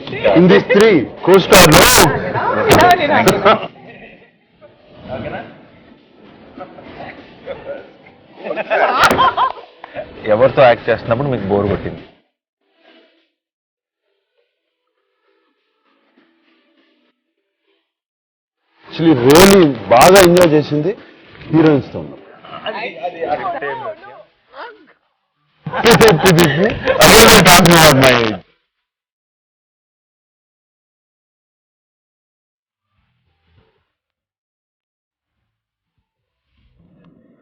In these three, co-star, no? ఎవరితో act చేస్తున్నప్పుడు మీకు బోర్ కొట్టింది? యాక్చువల్లీ రియల్లీ బాగా ఎంజాయ్ చేసింది హీరోయిన్స్ తో ఉన్నాం.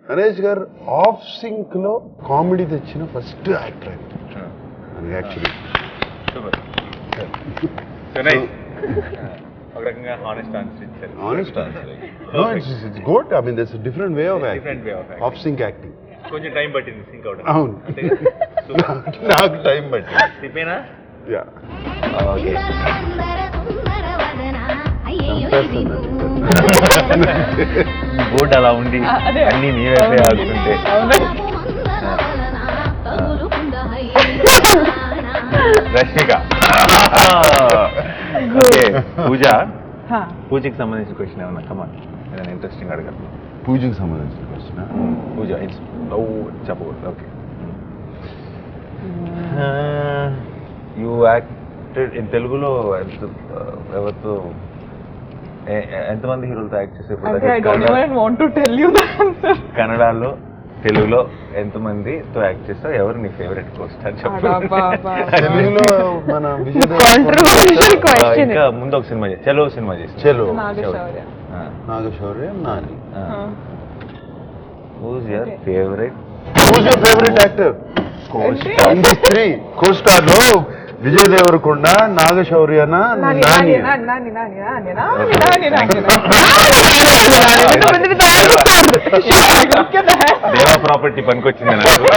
నరేష్ గారు ఆఫ్ సింక్ లో కామెడీ తెచ్చిన ఫస్ట్ యాక్టర్ ఆయన actually. Honest answer. No, it's good. I mean, there's a different way of acting. Off sync acting. కొంచెం టైం పట్టింది సింక్ అవడం. అవును, నాకు టైం పట్టింది. తిప్పేనా? యా. బోర్డు అలా ఉండి అన్ని నీవైతే ఆడుతుంటే. రష్మిక. ఓకే, పూజకి సంబంధించిన క్వశ్చన్ ఏమన్నా? కమా ఏదైనా ఇంట్రెస్టింగ్ అడగాలి. పూజకి సంబంధించిన క్వశ్చన్. పూజ చెప్పకూడదు. ఓకే. యూ యాక్టెడ్ ఇన్ తెలుగులో ఎవరితో ఎంతమంది హీరోలతో యాక్ట్ చేసే? కన్నడలో తెలుగులో ఎంతమందితో యాక్ట్ చేస్తావు? ఎవరు నీ ఫేవరెట్ కోస్టార్ చెప్పు. తెలుగులో మన ఇంకా ముందు ఒక సినిమా చేసి చెలో సినిమా చేసి Naga Shaurya, Nani. Whose your favourite? Whose your favourite actor? In this three costar లో విజయ్ దేవరకొండ, నాగశౌర్యనా, నాని. దేవా ప్రాపర్టీ పనికొచ్చింది నాకు.